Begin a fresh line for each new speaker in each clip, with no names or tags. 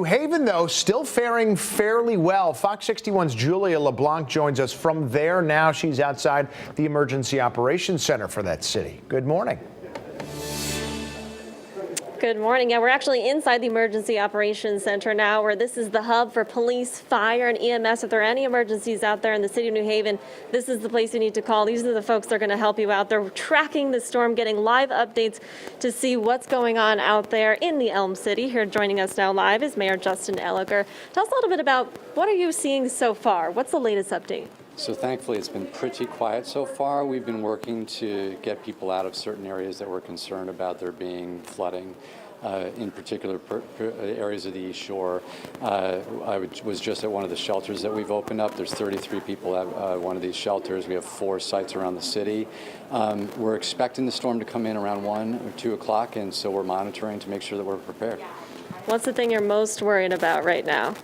New Haven, though, still faring fairly well. Fox 61's Julia LeBlanc joins us from there now. She's outside the Emergency Operations Center for that city. Good morning.
Good morning. Yeah, we're actually inside the Emergency Operations Center now, where this is the hub for police, fire, and EMS. If there are any emergencies out there in the city of New Haven, this is the place you need to call. These are the folks that are going to help you out. They're tracking the storm, getting live updates to see what's going on out there in the Elm City. Here joining us now live is Mayor Justin Elicker. Tell us a little bit about what are you seeing so far? What's the latest update?
So thankfully, it's been pretty quiet so far. We've been working to get people out of certain areas that we're concerned about there being flooding, in particular areas of the East Shore. I was just at one of the shelters that we've opened up. There's 33 people at one of these shelters. We have 4 sites around the city. We're expecting the storm to come in around 1 or 2 o'clock, and so we're monitoring to make sure that we're prepared.
What's the thing you're most worried about right now?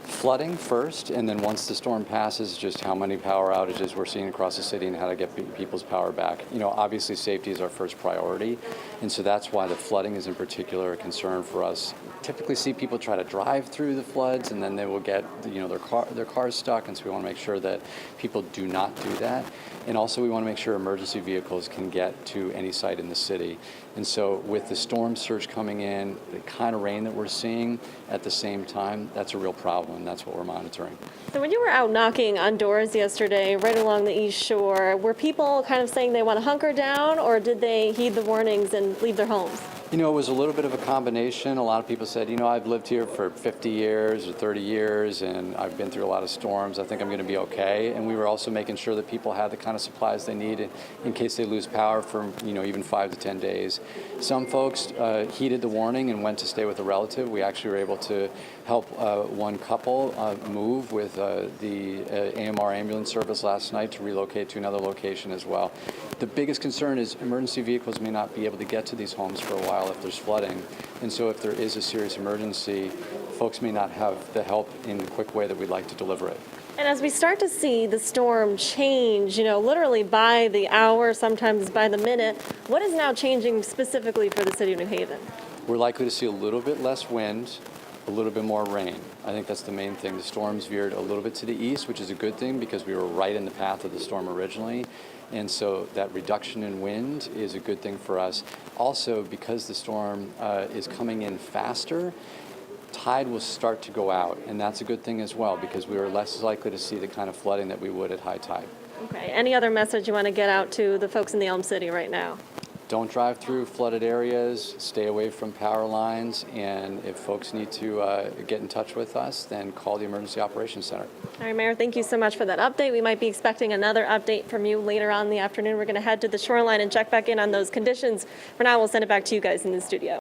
Flooding first, and then once the storm passes, just how many power outages we're seeing across the city and how to get people's power back. You know, obviously safety is our first priority, and so that's why the flooding is in particular a concern for us. Typically see people try to drive through the floods and then they will get, you know, their cars stuck, and so we want to make sure that people do not do that. And also we want to make sure emergency vehicles can get to any site in the city. And so with the storm surge coming in, the kind of rain that we're seeing at the same time, that's a real problem, and that's what we're monitoring.
So when you were out knocking on doors yesterday, right along the East Shore, were people kind of saying they want to hunker down, or did they heed the warnings and leave their homes?
You know, it was a little bit of a combination. A lot of people said, you know, I've lived here for 50 years or 30 years, and I've been through a lot of storms. I think I'm going to be okay. And we were also making sure that people had the kind of supplies they need in case they lose power for, you know, even 5 to 10 days. Some folks heeded the warning and went to stay with a relative. We actually were able to help one couple move with the AMR ambulance service last night to relocate to another location as well. The biggest concern is emergency vehicles may not be able to get to these homes for a while if there's flooding, and so if there is a serious emergency, folks may not have the help in the quick way that we'd like to deliver it.
And as we start to see the storm change, you know, literally by the hour, sometimes by the minute, what is now changing specifically for the city of New Haven?
We're likely to see a little bit less wind, a little bit more rain. I think that's the main thing. The storm's veered a little bit to the east, which is a good thing because we were right in the path of the storm originally. And so that reduction in wind is a good thing for us. Also, because the storm is coming in faster, tide will start to go out. And that's a good thing as well because we are less likely to see the kind of flooding that we would at high tide.
Okay. Any other message you want to get out to the folks in the Elm City right now?
Don't drive through flooded areas, stay away from power lines, and if folks need to get in touch with us, then call the Emergency Operations Center.
All right, Mayor, thank you so much for that update. We might be expecting another update from you later on in the afternoon. We're going to head to the shoreline and check back in on those conditions. For now, we'll send it back to you guys in the studio.